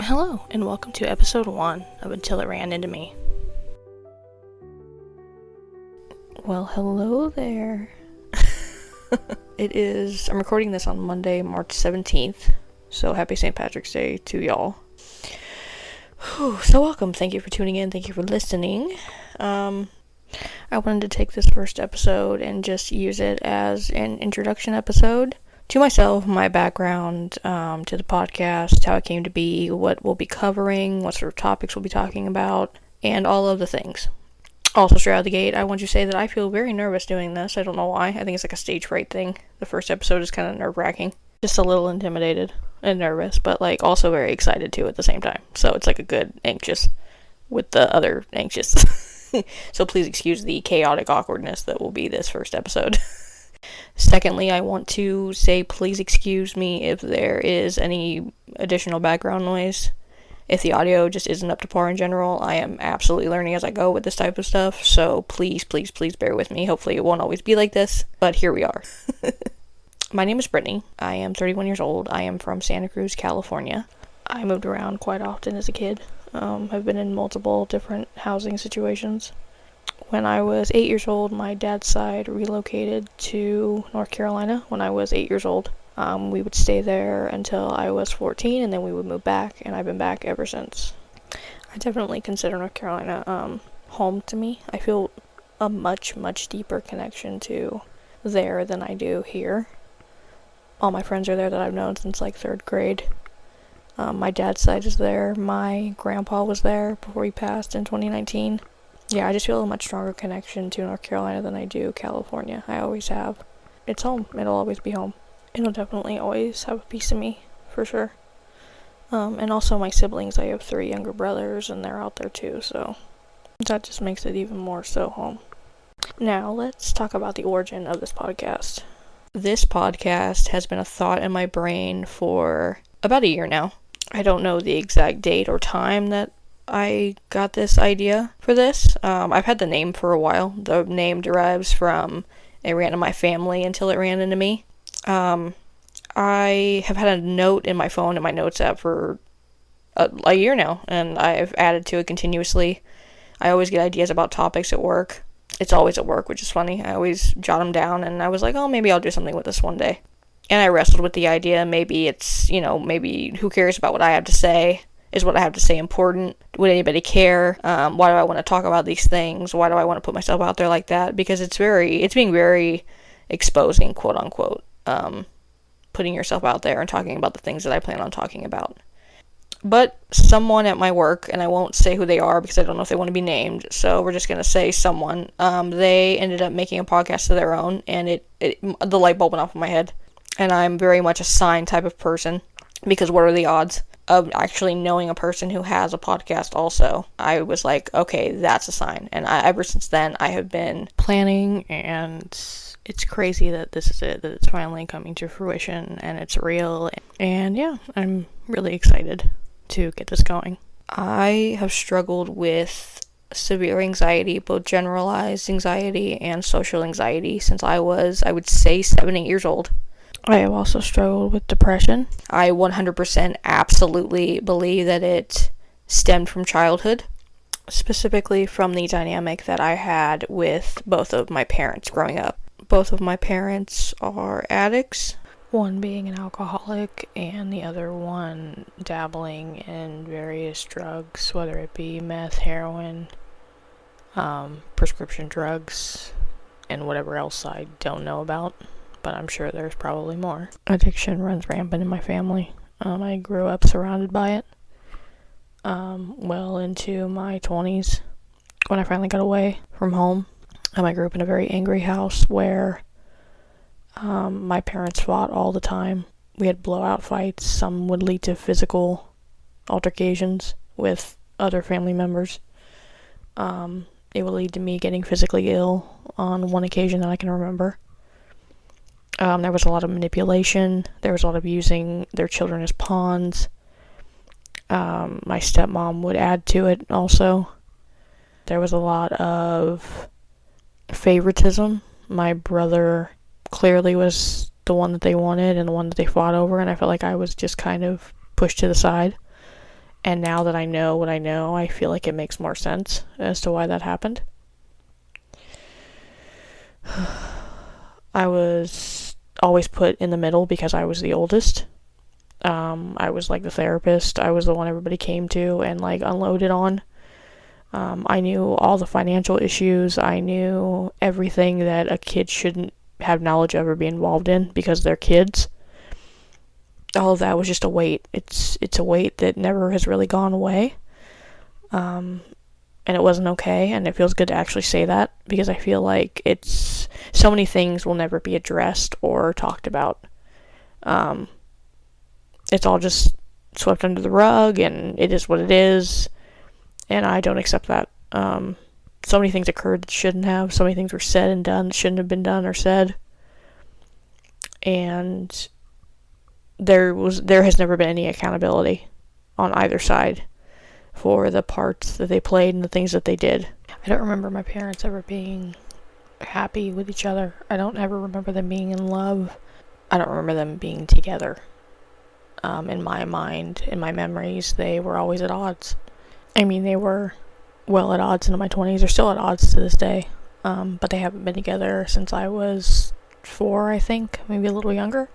Hello, and welcome to episode 1 of Until It Ran Into Me. Well, hello there. I'm recording this on Monday, March 17th, so happy St. Patrick's Day to y'all. So welcome, thank you for tuning in, thank you for listening. I wanted to take this first episode and just use it as an introduction episode to myself, my background, to the podcast, how it came to be, what we'll be covering, what sort of topics we'll be talking about, and all of the things. Also, straight out of the gate, I want to say that I feel very nervous doing this. I don't know why. I think it's like a stage fright thing. The first episode is kind of nerve-wracking. Just a little intimidated and nervous, but like also very excited too at the same time. So it's like a good anxious with the other anxious. So please excuse the chaotic awkwardness that will be this first episode. Secondly, I want to say please excuse me if there is any additional background noise. If the audio just isn't up to par in general, I am absolutely learning as I go with this type of stuff, so please bear with me. Hopefully it won't always be like this, but here we are. My name is Brittany. I am 31 years old. I am from Santa Cruz, California. I moved around quite often as a kid. I've been in multiple different housing situations. When I was 8 years old, my dad's side relocated to North Carolina when I was 8 years old. We would stay there until I was 14, and then we would move back, and I've been back ever since. I definitely consider North Carolina home to me. I feel a much deeper connection to there than I do here. All my friends are there that I've known since like 3rd grade. My dad's side is there. My grandpa was there before he passed in 2019. Yeah, I just feel a much stronger connection to North Carolina than I do California. I always have. It's home. It'll always be home. It'll definitely always have a piece of me, for sure. And also my siblings. I have 3 younger brothers, and they're out there too, so that just makes it even more so home. Now, let's talk about the origin of this podcast. This podcast has been a thought in my brain for about a year now. I don't know the exact date or time that I got this idea for this. I've had the name for a while. The name derives from it ran in my family until it ran into me. I have had a note in my phone in my notes app for a year now, and I've added to it continuously. I always get ideas about topics at work. It's always at work, which is funny. I always jot them down, and I was like, oh, maybe I'll do something with this one day. And I wrestled with the idea. Maybe it's, maybe who cares about what I have to say? Is what I have to say important? Would anybody care? Why do I want to talk about these things? Why do I want to put myself out there like that? Because it's being very exposing, quote unquote. Putting yourself out there and talking about the things that I plan on talking about. But someone at my work, and I won't say who they are because I don't know if they want to be named, so we're just going to say someone, they ended up making a podcast of their own, and the light bulb went off in my head. And I'm very much a sign type of person, because what are the odds of actually knowing a person who has a podcast also? I was like, okay, that's a sign. And ever since then, I have been planning, and it's crazy that this is it, that it's finally coming to fruition, and it's real. And yeah, I'm really excited to get this going. I have struggled with severe anxiety, both generalized anxiety and social anxiety, since I would say 7-8 years old. I have also struggled with depression. I 100% absolutely believe that it stemmed from childhood, specifically from the dynamic that I had with both of my parents growing up. Both of my parents are addicts, one being an alcoholic and the other one dabbling in various drugs, whether it be meth, heroin, prescription drugs, and whatever else I don't know about. But I'm sure there's probably more. Addiction runs rampant in my family. I grew up surrounded by it. Well into my 20s, when I finally got away from home. I grew up in a very angry house where my parents fought all the time. We had blowout fights. Some would lead to physical altercations with other family members. It would lead to me getting physically ill on one occasion that I can remember. There was a lot of manipulation. There was a lot of using their children as pawns. My stepmom would add to it also. There was a lot of favoritism. My brother clearly was the one that they wanted and the one that they fought over, and I felt like I was just kind of pushed to the side. And now that I know what I know, I feel like it makes more sense as to why that happened. I was always put in the middle because I was the oldest. I was like the therapist. I was the one everybody came to and like unloaded on. I knew all the financial issues. I knew everything that a kid shouldn't have knowledge of or be involved in because they're kids. All of that was just a weight. It's a weight that never has really gone away. And it wasn't okay, and it feels good to actually say that, because I feel like so many things will never be addressed or talked about. It's all just swept under the rug, and it is what it is, and I don't accept that. So many things occurred that shouldn't have, so many things were said and done that shouldn't have been done or said, and there has never been any accountability on either side for the parts that they played and the things that they did. I don't remember my parents ever being happy with each other. I don't ever remember them being in love. I don't remember them being together. In my mind, in my memories, they were always at odds. I mean, they were well at odds into my 20s. They're still at odds to this day. But they haven't been together since I was 4, I think. Maybe a little younger.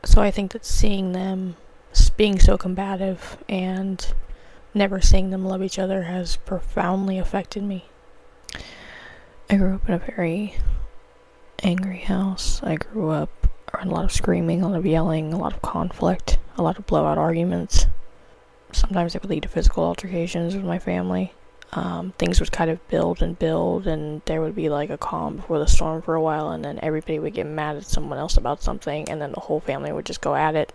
So I think that seeing them being so combative and never seeing them love each other has profoundly affected me. I grew up in a very angry house. I grew up around a lot of screaming, a lot of yelling, a lot of conflict, a lot of blowout arguments. Sometimes it would lead to physical altercations with my family. Things would kind of build, and there would be like a calm before the storm for a while, and then everybody would get mad at someone else about something, and then the whole family would just go at it.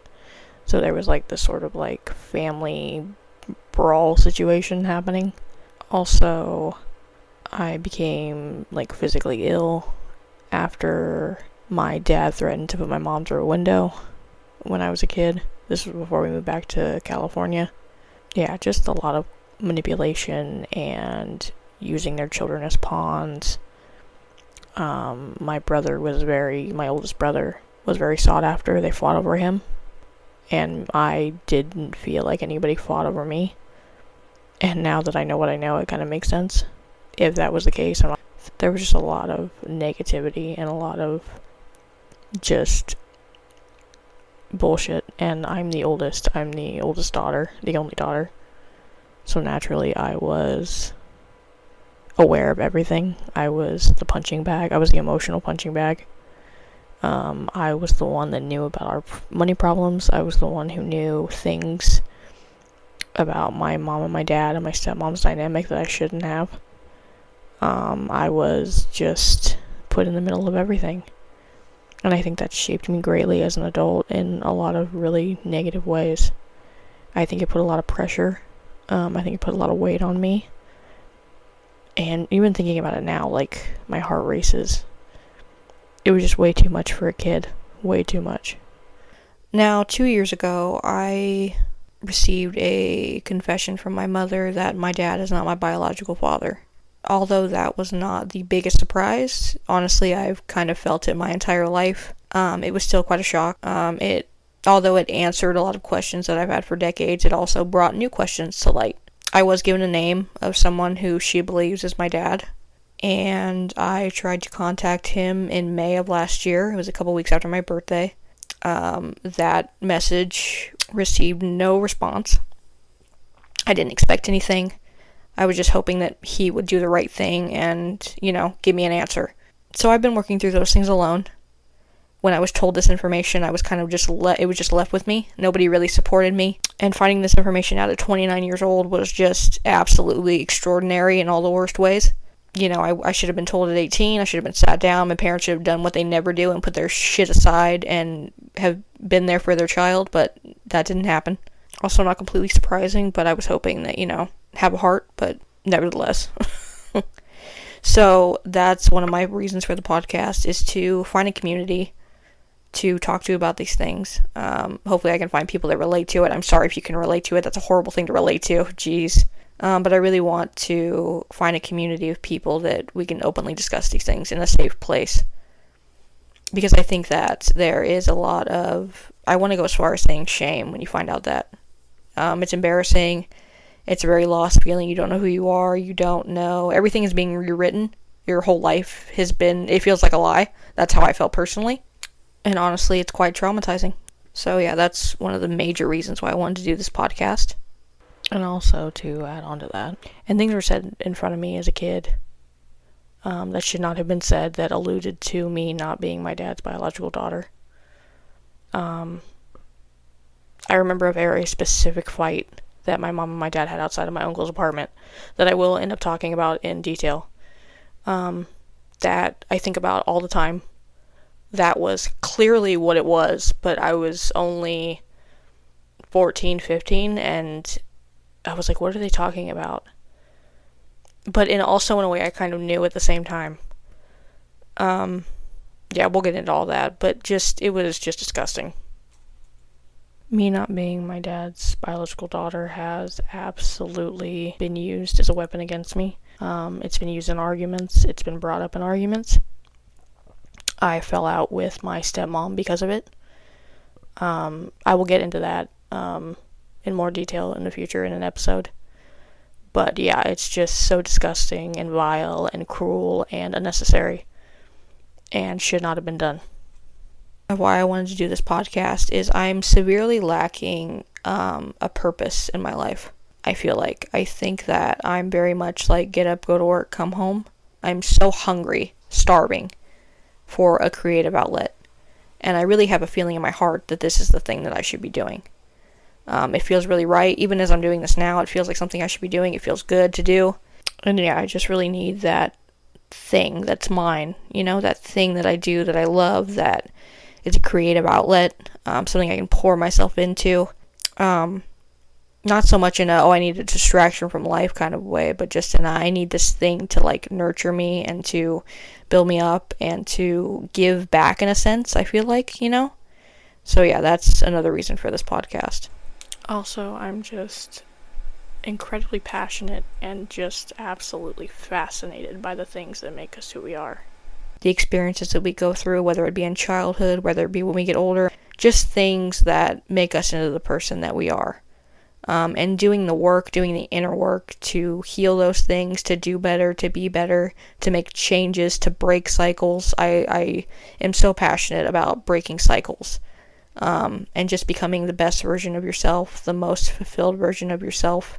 So there was like this sort of like family brawl situation happening. Also, I became like physically ill after my dad threatened to put my mom through a window when I was a kid. This was before we moved back to California. Yeah, just a lot of manipulation and using their children as pawns. My oldest brother was very sought after. They fought over him. And I didn't feel like anybody fought over me. And now that I know what I know, it kind of makes sense. If that was the case, there was just a lot of negativity and a lot of just bullshit. And I'm the oldest daughter, the only daughter. So naturally, I was aware of everything. I was the punching bag. I was the emotional punching bag. I was the one that knew about our money problems. I was the one who knew things about my mom and my dad and my stepmom's dynamic that I shouldn't have. I was just put in the middle of everything. And I think that shaped me greatly as an adult in a lot of really negative ways. I think it put a lot of pressure. I think it put a lot of weight on me. And even thinking about it now, like, my heart races. It was just way too much for a kid. Way too much. Now, 2 years ago, I received a confession from my mother that my dad is not my biological father. Although that was not the biggest surprise, honestly, I've kind of felt it my entire life. It was still quite a shock. Although it answered a lot of questions that I've had for decades, it also brought new questions to light. I was given a name of someone who she believes is my dad, and I tried to contact him in May of last year. It was a couple weeks after my birthday. That message received no response. I didn't expect anything. I was just hoping that he would do the right thing and, give me an answer. So I've been working through those things alone. When I was told this information, I was kind of it was just left with me. Nobody really supported me. And finding this information out at 29 years old was just absolutely extraordinary in all the worst ways. I should have been told at 18. I should have been sat down. My parents should have done what they never do and put their shit aside and have been there for their child, but that didn't happen. Also not completely surprising, but I was hoping that, have a heart, but nevertheless. So that's one of my reasons for the podcast, is to find a community to talk to about these things. Hopefully I can find people that relate to it. I'm sorry if you can relate to it. That's a horrible thing to relate to. Jeez. But I really want to find a community of people that we can openly discuss these things in a safe place. Because I think that there is a lot of, I want to go as far as saying shame when you find out that It's embarrassing. It's a very lost feeling. You don't know who you are. You don't know. Everything is being rewritten. Your whole life has been, it feels like a lie. That's how I felt personally. And honestly, it's quite traumatizing. So yeah, that's one of the major reasons why I wanted to do this podcast. And also to add on to that, and things were said in front of me as a kid that should not have been said, that alluded to me not being my dad's biological daughter. I remember a very specific fight that my mom and my dad had outside of my uncle's apartment that I will end up talking about in detail, that I think about all the time. That was clearly what it was, but I was only 14, 15, and I was like, what are they talking about? But also in a way I kind of knew at the same time. Yeah, we'll get into all that, but it was just disgusting. Me not being my dad's biological daughter has absolutely been used as a weapon against me. It's been used in arguments. It's been brought up in arguments. I fell out with my stepmom because of it. I will get into that in more detail in the future in an episode. But yeah, it's just so disgusting and vile and cruel and unnecessary and should not have been done. Why I wanted to do this podcast is I'm severely lacking a purpose in my life. I think that I'm very much like get up, go to work, come home. I'm so hungry, starving for a creative outlet. And I really have a feeling in my heart that this is the thing that I should be doing. It feels really right. Even as I'm doing this now, it feels like something I should be doing. It feels good to do. And yeah, I just really need that thing that's mine. That thing that I do that I love, that is a creative outlet, something I can pour myself into. Not so much in I need a distraction from life kind of way, but just in I need this thing to like nurture me and to build me up and to give back in a sense, I feel like, So yeah, that's another reason for this podcast. Also, I'm just incredibly passionate and just absolutely fascinated by the things that make us who we are. The experiences that we go through, whether it be in childhood, whether it be when we get older, just things that make us into the person that we are. And doing the inner work to heal those things, to do better, to be better, to make changes, to break cycles. I am so passionate about breaking cycles. And just becoming the best version of yourself, the most fulfilled version of yourself,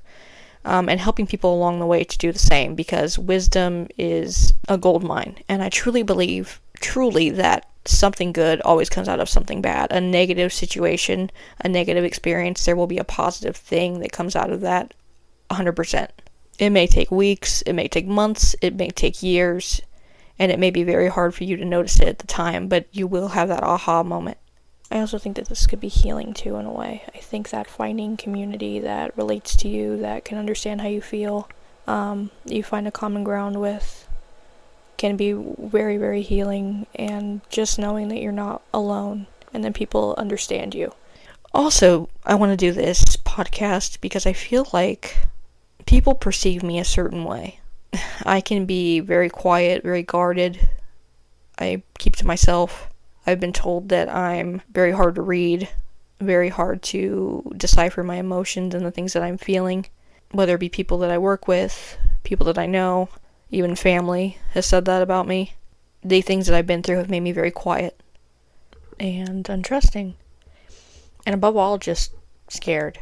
and helping people along the way to do the same, because wisdom is a gold mine. And I truly believe, that something good always comes out of something bad. A negative situation, a negative experience, there will be a positive thing that comes out of that 100%. It may take weeks, it may take months, it may take years, and it may be very hard for you to notice it at the time, but you will have that aha moment. I also think that this could be healing too, in a way. I think that finding community that relates to you, that can understand how you feel, you find a common ground with, can be very, very healing, and just knowing that you're not alone and that people understand you. Also, I want to do this podcast because I feel like people perceive me a certain way. I can be very quiet, very guarded. I keep to myself. I've been told that I'm very hard to read, very hard to decipher my emotions and the things that I'm feeling, whether it be people that I work with, people that I know, even family has said that about me. The things that I've been through have made me very quiet and untrusting. And above all, just scared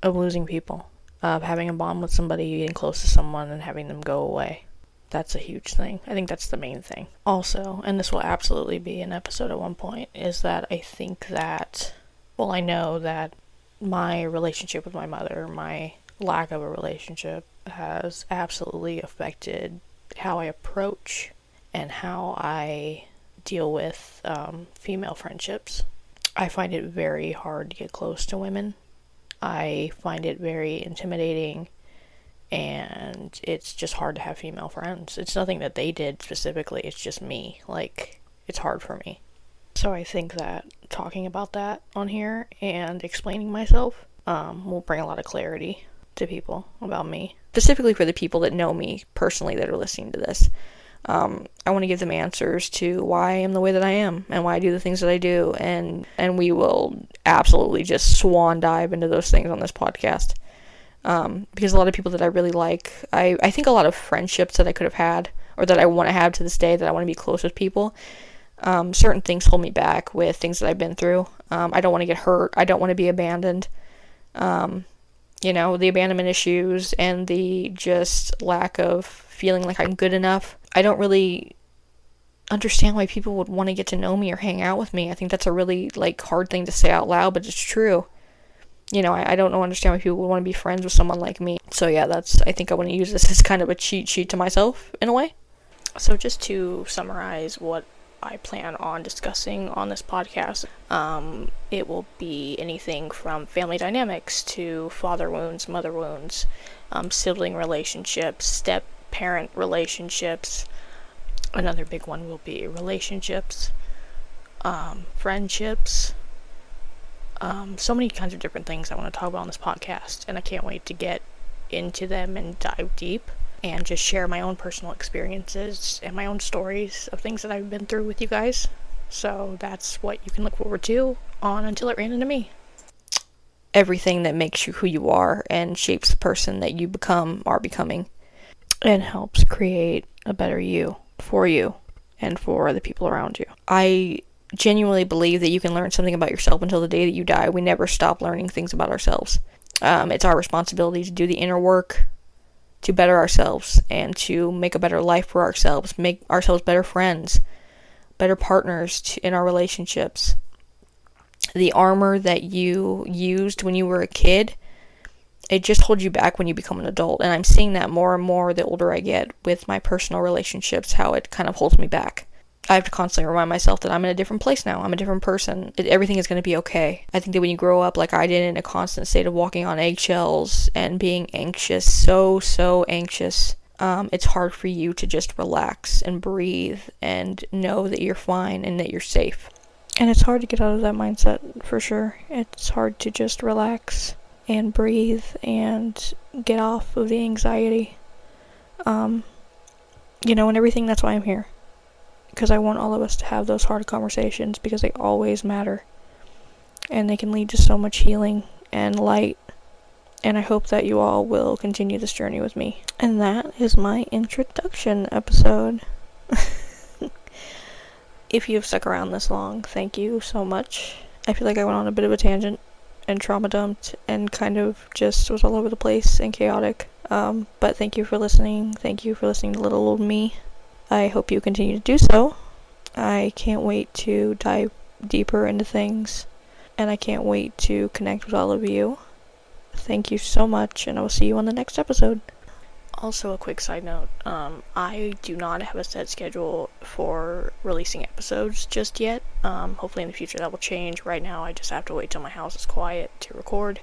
of losing people, of having a bond with somebody, getting close to someone, and having them go away. That's a huge thing. I think that's the main thing. Also, and this will absolutely be an episode at one point, is that I think that, I know that my relationship with my mother, my lack of a relationship, has absolutely affected how I approach and how I deal with female friendships. I find it very hard to get close to women. I find it very intimidating, and it's just hard to have female friends. It's nothing that they did specifically, it's just me. It's hard for me. So I think that talking about that on here and explaining myself will bring a lot of clarity to people about me. Specifically for the people that know me personally that are listening to this. I want to give them answers to why I am the way that I am and why I do the things that I do, and we will absolutely just swan dive into those things on this podcast. Because a lot of people that I really like, I think a lot of friendships that I could have had, or that I want to have to this day, that I want to be close with people, certain things hold me back with things that I've been through. I don't want to get hurt. I don't want to be abandoned. The abandonment issues and the just lack of feeling like I'm good enough. I don't really understand why people would want to get to know me or hang out with me. I think that's a really, hard thing to say out loud, but it's true. I don't understand why people would want to be friends with someone like me. So yeah, I think I want to use this as kind of a cheat sheet to myself, in a way. So just to summarize what I plan on discussing on this podcast, it will be anything from family dynamics to father wounds, mother wounds, sibling relationships, step-parent relationships. Another big one will be relationships, friendships, so many kinds of different things I want to talk about on this podcast, and I can't wait to get into them and dive deep and just share my own personal experiences and my own stories of things that I've been through with you guys. So that's what you can look forward to on Until It Ran Into Me. Everything that makes you who you are and shapes the person that you are becoming, and helps create a better you for you and for the people around you. I genuinely believe that you can learn something about yourself until the day that you die. We never stop learning things about ourselves. It's our responsibility to do the inner work, to better ourselves, and to make a better life for ourselves, make ourselves better friends, better partners in our relationships. The armor that you used when you were a kid, it just holds you back when you become an adult. And I'm seeing that more and more the older I get with my personal relationships, how it kind of holds me back. I have to constantly remind myself that I'm in a different place now. I'm a different person. Everything is going to be okay. I think that when you grow up like I did, in a constant state of walking on eggshells and being anxious, so anxious, it's hard for you to just relax and breathe and know that you're fine and that you're safe. And it's hard to get out of that mindset, for sure. It's hard to just relax and breathe and get off of the anxiety. And everything. That's why I'm here. Because I want all of us to have those hard conversations, because they always matter. And they can lead to so much healing and light. And I hope that you all will continue this journey with me. And that is my introduction episode. If you've stuck around this long, thank you so much. I feel like I went on a bit of a tangent and trauma dumped and kind of just was all over the place and chaotic. But thank you for listening. Thank you for listening to little old me. I hope you continue to do so. I can't wait to dive deeper into things, and I can't wait to connect with all of you. Thank you so much, and I will see you on the next episode. Also, a quick side note, I do not have a set schedule for releasing episodes just yet. Hopefully in the future that will change. Right now I just have to wait till my house is quiet to record,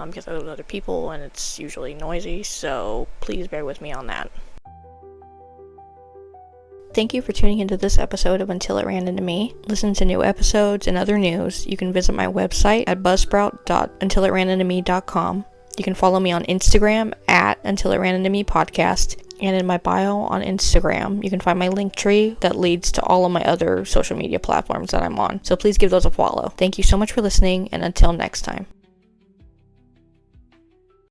because I live with other people and it's usually noisy, so please bear with me on that. Thank you for tuning into this episode of Until It Ran Into Me. Listen to new episodes and other news. You can visit my website at buzzsprout.untilitranintome.com. You can follow me on Instagram at Until It Ran Into Me Podcast. And in my bio on Instagram, you can find my link tree that leads to all of my other social media platforms that I'm on. So please give those a follow. Thank you so much for listening, and until next time.